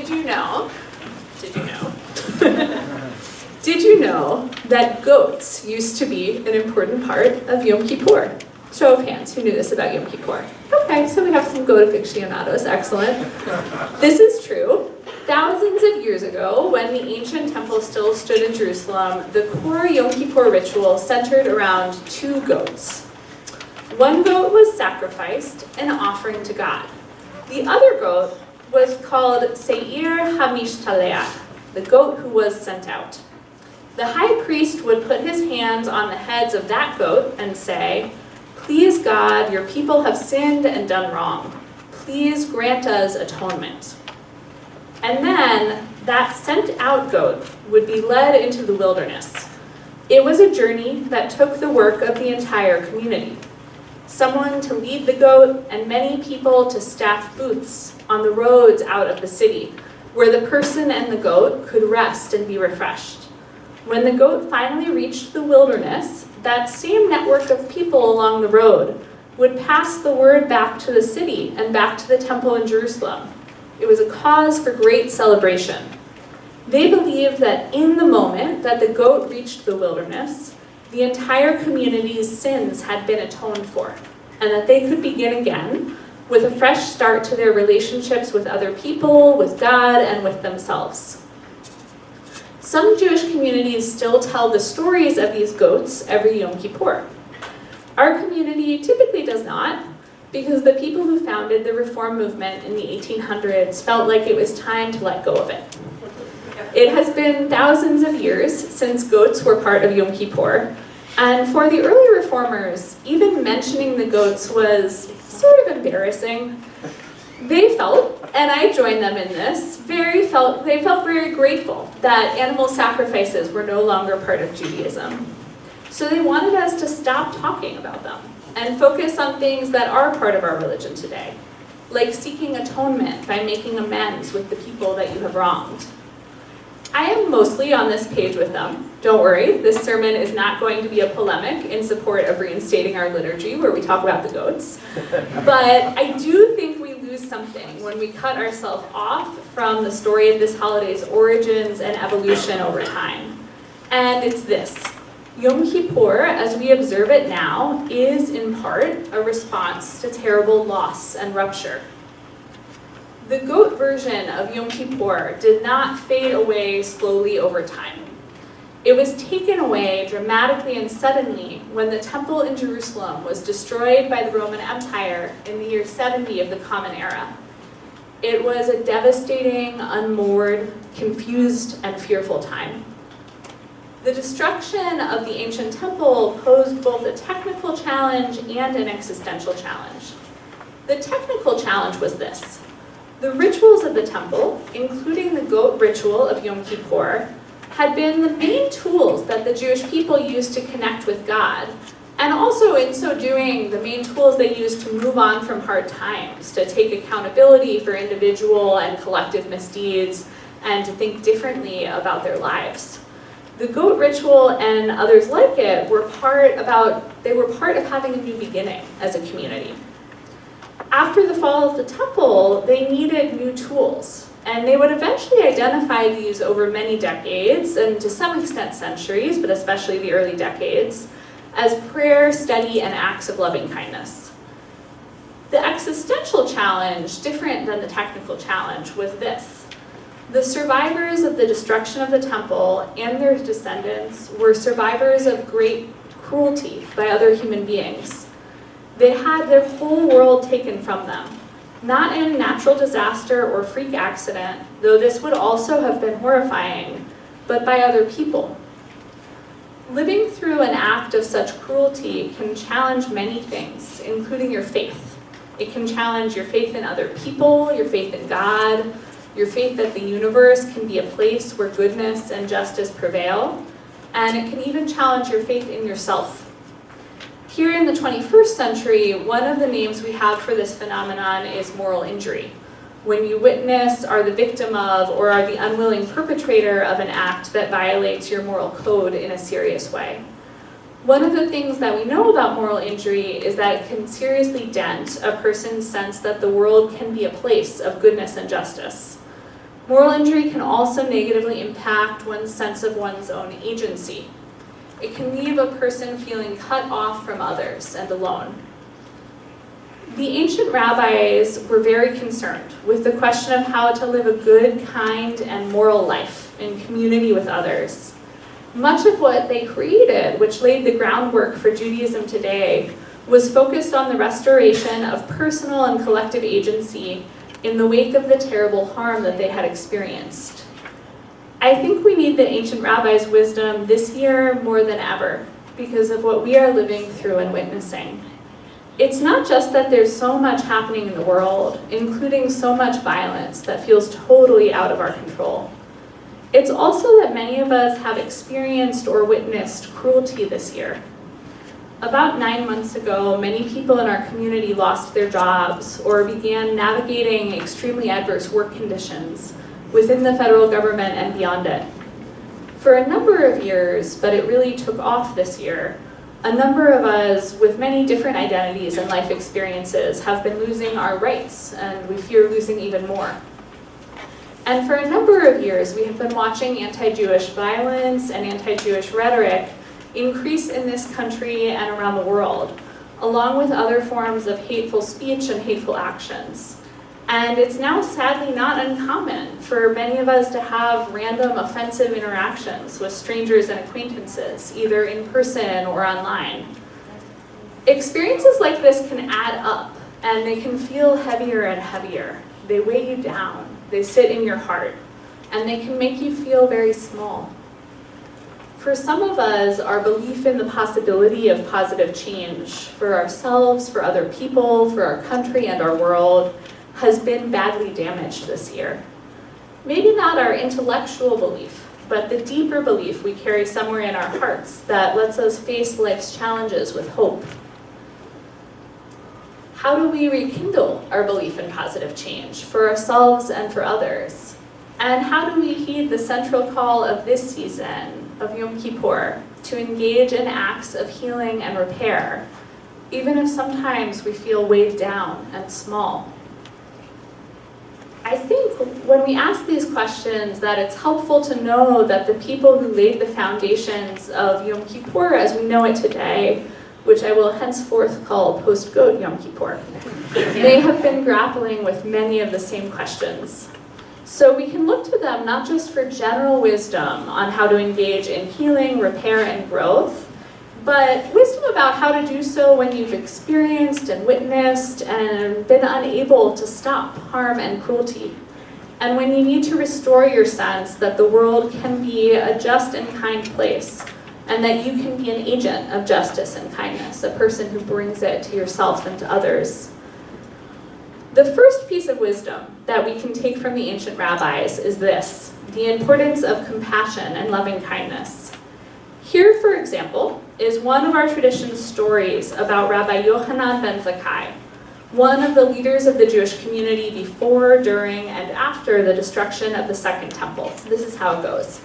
Did you know Did you know that goats used to be an important part of Yom Kippur? Show of hands, who knew this about Yom Kippur? Okay, so we have some goat aficionados, excellent. This is true. Thousands of years ago, when the ancient temple still stood in Jerusalem, the core Yom Kippur ritual centered around 2 goats. One goat was sacrificed, an offering to God. The other goat was called Seir HaMishtaleach, the goat who was sent out. The high priest would put his hands on the heads of that goat and say, "Please God, your people have sinned and done wrong. Please grant us atonement." And then that sent out goat would be led into the wilderness. It was a journey that took the work of the entire community. Someone to lead the goat and many people to staff booths on the roads out of the city, where the person and the goat could rest and be refreshed. When the goat finally reached the wilderness, that same network of people along the road would pass the word back to the city and back to the temple in Jerusalem. It was a cause for great celebration. They believed that in the moment that the goat reached the wilderness, the entire community's sins had been atoned for, and that they could begin again with a fresh start to their relationships with other people, with God, and with themselves. Some Jewish communities still tell the stories of these goats every Yom Kippur. Our community typically does not, because the people who founded the Reform movement in the 1800s felt like it was time to let go of it. It has been thousands of years since goats were part of Yom Kippur, and for the early reformers, even mentioning the goats was sort of embarrassing. They felt, and I joined them in this, they felt very grateful that animal sacrifices were no longer part of Judaism. So they wanted us to stop talking about them and focus on things that are part of our religion today, like seeking atonement by making amends with the people that you have wronged. I am mostly on this page with them. Don't worry, this sermon is not going to be a polemic in support of reinstating our liturgy where we talk about the goats. But I do think we lose something when we cut ourselves off from the story of this holiday's origins and evolution over time. And it's this. Yom Kippur, as we observe it now, is in part a response to terrible loss and rupture. The goat version of Yom Kippur did not fade away slowly over time. It was taken away dramatically and suddenly when the temple in Jerusalem was destroyed by the Roman Empire in the year 70 of the Common Era. It was a devastating, unmoored, confused, and fearful time. The destruction of the ancient temple posed both a technical challenge and an existential challenge. The technical challenge was this. The rituals of the temple, including the goat ritual of Yom Kippur, had been the main tools that the Jewish people used to connect with God, and also in so doing, the main tools they used to move on from hard times, to take accountability for individual and collective misdeeds, and to think differently about their lives. The goat ritual and others like it were part of having a new beginning as a community. After the fall of the temple, they needed new tools, and they would eventually identify these over many decades, and to some extent centuries, but especially the early decades, as prayer, study, and acts of loving kindness. The existential challenge, different than the technical challenge, was this. The survivors of the destruction of the temple and their descendants were survivors of great cruelty by other human beings. They had their whole world taken from them, not in natural disaster or freak accident, though this would also have been horrifying, but by other people. Living through an act of such cruelty can challenge many things, including your faith. It can challenge your faith in other people, your faith in God, your faith that the universe can be a place where goodness and justice prevail, and it can even challenge your faith in yourself. Here in the 21st century, one of the names we have for this phenomenon is moral injury. When you witness, are the victim of, or are the unwilling perpetrator of an act that violates your moral code in a serious way. One of the things that we know about moral injury is that it can seriously dent a person's sense that the world can be a place of goodness and justice. Moral injury can also negatively impact one's sense of one's own agency. It can leave a person feeling cut off from others and alone. The ancient rabbis were very concerned with the question of how to live a good, kind, and moral life in community with others. Much of what they created, which laid the groundwork for Judaism today, was focused on the restoration of personal and collective agency in the wake of the terrible harm that they had experienced. I think we need the ancient rabbis' wisdom this year more than ever because of what we are living through and witnessing. It's not just that there's so much happening in the world, including so much violence that feels totally out of our control. It's also that many of us have experienced or witnessed cruelty this year. About 9 months ago, many people in our community lost their jobs or began navigating extremely adverse work conditions within the federal government and beyond it. For a number of years, but it really took off this year, a number of us with many different identities and life experiences have been losing our rights, and we fear losing even more. And for a number of years, we have been watching anti-Jewish violence and anti-Jewish rhetoric increase in this country and around the world, along with other forms of hateful speech and hateful actions. And it's now sadly not uncommon for many of us to have random offensive interactions with strangers and acquaintances, either in person or online. Experiences like this can add up, and they can feel heavier and heavier. They weigh you down, they sit in your heart, and they can make you feel very small. For some of us, our belief in the possibility of positive change for ourselves, for other people, for our country and our world has been badly damaged this year. Maybe not our intellectual belief, but the deeper belief we carry somewhere in our hearts that lets us face life's challenges with hope. How do we rekindle our belief in positive change for ourselves and for others? And how do we heed the central call of this season of Yom Kippur to engage in acts of healing and repair, even if sometimes we feel weighed down and small? I think when we ask these questions that it's helpful to know that the people who laid the foundations of Yom Kippur as we know it today, which I will henceforth call post-Goat Yom Kippur, they have been grappling with many of the same questions. So we can look to them not just for general wisdom on how to engage in healing, repair, and growth, but wisdom about how to do so when you've experienced and witnessed and been unable to stop harm and cruelty. And when you need to restore your sense that the world can be a just and kind place, and that you can be an agent of justice and kindness, a person who brings it to yourself and to others. The first piece of wisdom that we can take from the ancient rabbis is this: the importance of compassion and loving kindness. Here, for example, is one of our tradition's stories about Rabbi Yochanan ben Zakkai, one of the leaders of the Jewish community before, during, and after the destruction of the Second Temple. This is how it goes.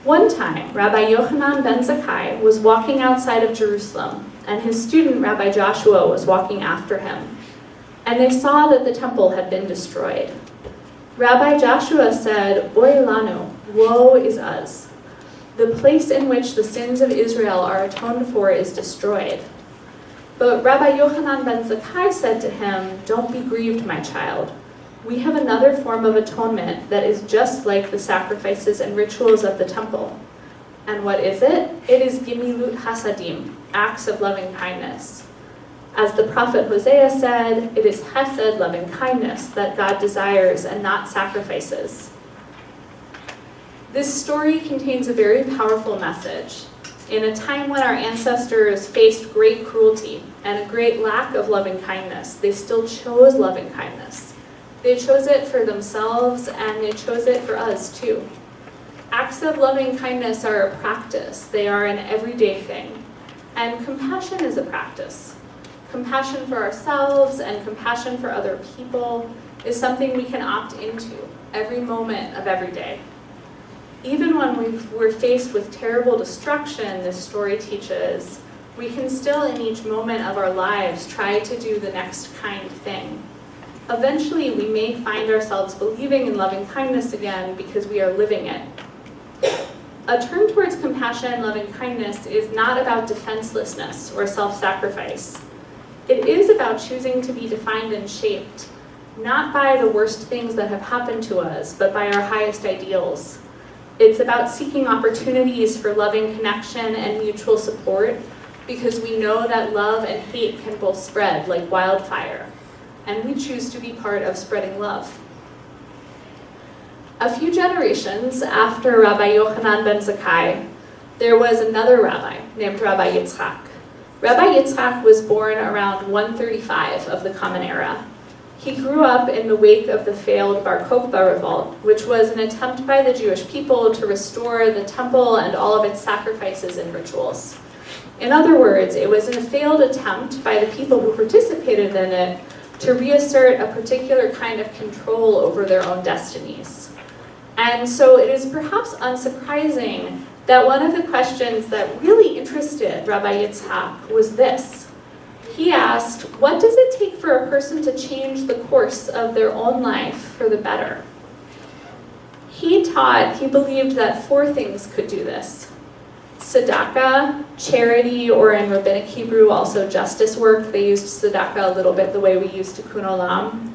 One time, Rabbi Yochanan ben Zakkai was walking outside of Jerusalem, and his student, Rabbi Joshua, was walking after him. And they saw that the temple had been destroyed. Rabbi Joshua said, "Oy lanu, woe is us. The place in which the sins of Israel are atoned for is destroyed." But Rabbi Yochanan ben Zakkai said to him, "Don't be grieved, my child. We have another form of atonement that is just like the sacrifices and rituals of the temple. And what is it? It is gimilut hasadim, acts of loving kindness. As the prophet Hosea said, it is chesed, loving kindness, that God desires and not sacrifices." This story contains a very powerful message. In a time when our ancestors faced great cruelty and a great lack of loving kindness, they still chose loving kindness. They chose it for themselves, and they chose it for us too. Acts of loving kindness are a practice. They are an everyday thing. And compassion is a practice. Compassion for ourselves and compassion for other people is something we can opt into every moment of every day. Even when we're faced with terrible destruction, this story teaches, we can still in each moment of our lives try to do the next kind thing. Eventually, we may find ourselves believing in loving kindness again because we are living it. A turn towards compassion and loving kindness is not about defenselessness or self-sacrifice. It is about choosing to be defined and shaped, not by the worst things that have happened to us, but by our highest ideals. It's about seeking opportunities for loving connection and mutual support, because we know that love and hate can both spread like wildfire, and we choose to be part of spreading love. A few generations after Rabbi Yochanan ben Zakkai, there was another rabbi named Rabbi Yitzchak. Rabbi Yitzchak was born around 135 of the Common Era. He grew up in the wake of the failed Bar Kokhba revolt, which was an attempt by the Jewish people to restore the temple and all of its sacrifices and rituals. In other words, it was a failed attempt by the people who participated in it to reassert a particular kind of control over their own destinies. And so it is perhaps unsurprising that one of the questions that really interested Rabbi Yitzchak was this. He asked, what does it take for a person to change the course of their own life for the better? He believed that 4 things could do this. Tzedakah, charity, or in Rabbinic Hebrew, also justice work. They used tzedakah a little bit the way we use tikkun olam.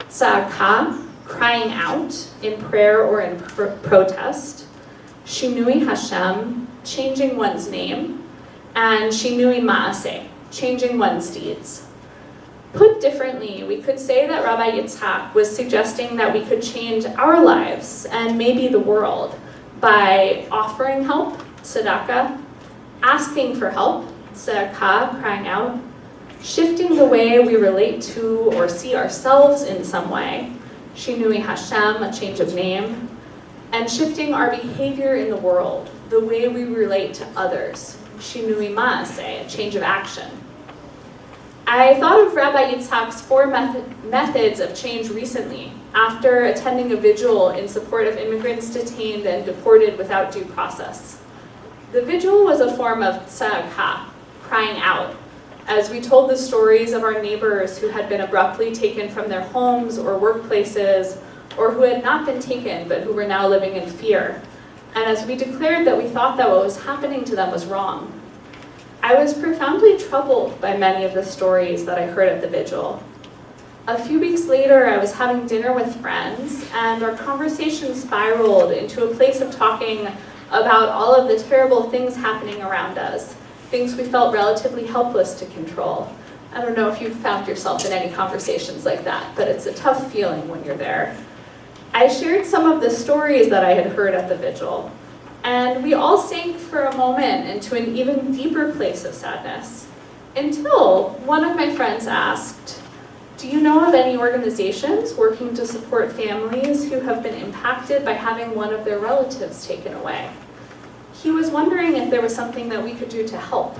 Tza'akah, crying out in prayer or in protest. Shinui Hashem, changing one's name. And shinui ma'aseh, changing one's deeds. Put differently, we could say that Rabbi Yitzchak was suggesting that we could change our lives and maybe the world by offering help, tzedakah, asking for help, tzedakah, crying out, shifting the way we relate to or see ourselves in some way, shinui Hashem, a change of name, and shifting our behavior in the world, the way we relate to others, shinui ma'aseh, a change of action. I thought of Rabbi Yitzchak's 4 methods of change recently, after attending a vigil in support of immigrants detained and deported without due process. The vigil was a form of tza'akah, crying out, as we told the stories of our neighbors who had been abruptly taken from their homes or workplaces, or who had not been taken but who were now living in fear, and as we declared that we thought that what was happening to them was wrong. I was profoundly troubled by many of the stories that I heard at the vigil. A few weeks later, I was having dinner with friends, and our conversation spiraled into a place of talking about all of the terrible things happening around us, things we felt relatively helpless to control. I don't know if you've found yourself in any conversations like that, but it's a tough feeling when you're there. I shared some of the stories that I had heard at the vigil, and we all sank for a moment into an even deeper place of sadness, until one of my friends asked, do you know of any organizations working to support families who have been impacted by having one of their relatives taken away? He was wondering if there was something that we could do to help.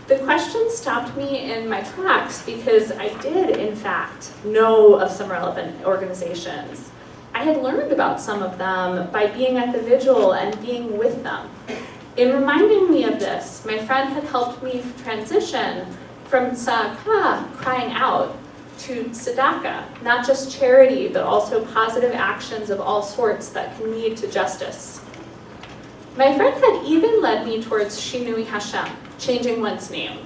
The question stopped me in my tracks because I did, in fact, know of some relevant organizations. I had learned about some of them by being at the vigil and being with them. In reminding me of this, my friend had helped me transition from tza'akah, crying out, to tzedakah, not just charity, but also positive actions of all sorts that can lead to justice. My friend had even led me towards shinui Hashem, changing one's name.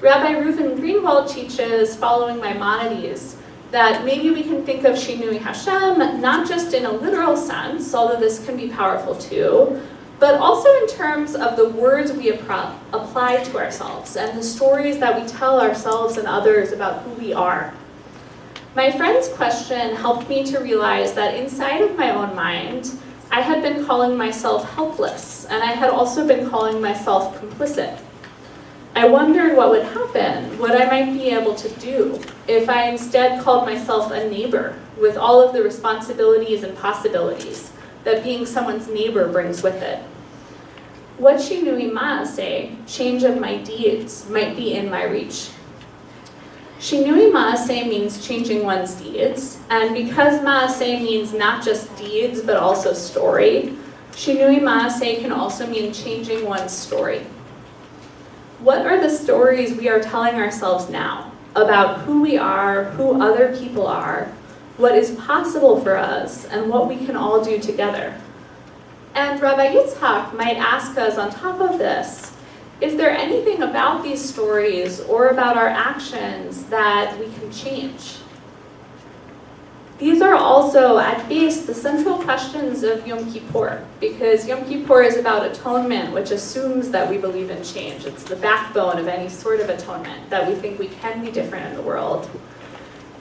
Rabbi Reuven Greenwald teaches, following Maimonides, that maybe we can think of shinui Hashem not just in a literal sense, although this can be powerful too, but also in terms of the words we apply to ourselves and the stories that we tell ourselves and others about who we are. My friend's question helped me to realize that inside of my own mind, I had been calling myself helpless, and I had also been calling myself complicit. I wondered what would happen, what I might be able to do, if I instead called myself a neighbor with all of the responsibilities and possibilities that being someone's neighbor brings with it. What shinui ma'aseh, change of my deeds, might be in my reach. Shinui ma'aseh means changing one's deeds, and because ma'aseh means not just deeds but also story, shinui ma'aseh can also mean changing one's story. What are the stories we are telling ourselves now about who we are, who other people are, what is possible for us, and what we can all do together. And Rabbi Yitzhak might ask us on top of this, is there anything about these stories or about our actions that we can change? These are also, at base, the central questions of Yom Kippur, because Yom Kippur is about atonement, which assumes that we believe in change. It's the backbone of any sort of atonement, that we think we can be different in the world.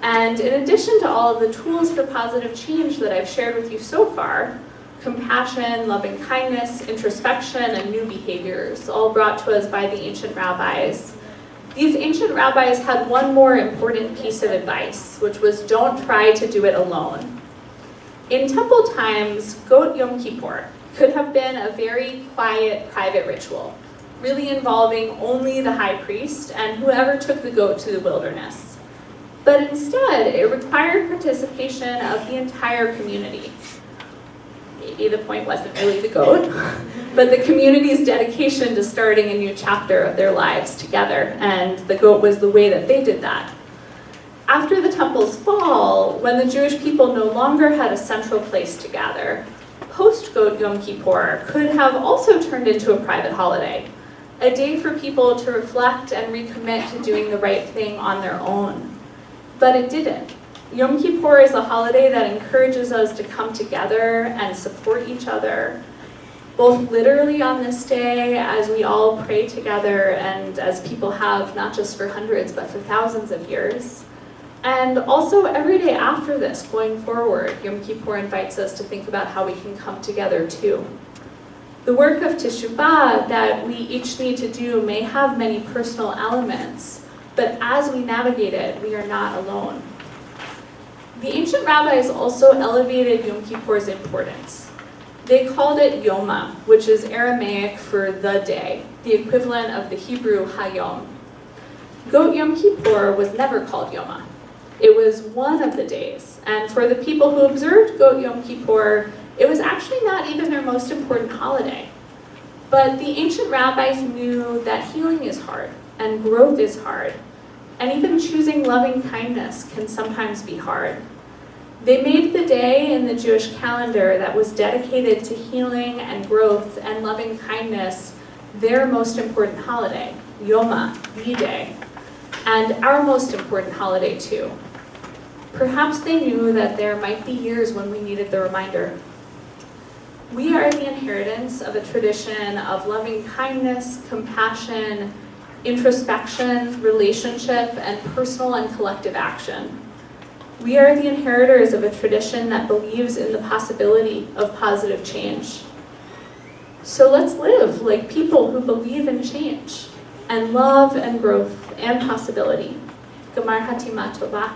And in addition to all of the tools for positive change that I've shared with you so far, compassion, loving kindness, introspection, and new behaviors, all brought to us by the ancient rabbis, these ancient rabbis had one more important piece of advice, which was don't try to do it alone. In temple times, Goat Yom Kippur could have been a very quiet, private ritual, really involving only the high priest and whoever took the goat to the wilderness. But instead, it required participation of the entire community. Maybe the point wasn't really the goat, but the community's dedication to starting a new chapter of their lives together, and the goat was the way that they did that. After the temple's fall, when the Jewish people no longer had a central place to gather, post-Goat Yom Kippur could have also turned into a private holiday, a day for people to reflect and recommit to doing the right thing on their own. But it didn't. Yom Kippur is a holiday that encourages us to come together and support each other, both literally on this day as we all pray together and as people have not just for hundreds but for thousands of years, and also every day after this going forward. Yom Kippur invites us to think about how we can come together too. The work of Teshuvah that we each need to do may have many personal elements, but as we navigate it, we are not alone. The ancient rabbis also elevated Yom Kippur's importance. They called it Yoma, which is Aramaic for the day, the equivalent of the Hebrew Hayom. Goat Yom Kippur was never called Yoma. It was one of the days, and for the people who observed Goat Yom Kippur, it was actually not even their most important holiday. But the ancient rabbis knew that healing is hard, and growth is hard, and even choosing loving kindness can sometimes be hard. They made the day in the Jewish calendar that was dedicated to healing and growth and loving kindness their most important holiday, Yoma, the day, and our most important holiday too. Perhaps they knew that there might be years when we needed the reminder. We are the inheritance of a tradition of loving kindness, compassion, introspection, relationship, and personal and collective action. We are the inheritors of a tradition that believes in the possibility of positive change. So let's live like people who believe in change and love and growth and possibility. Gemar Hatima Tova.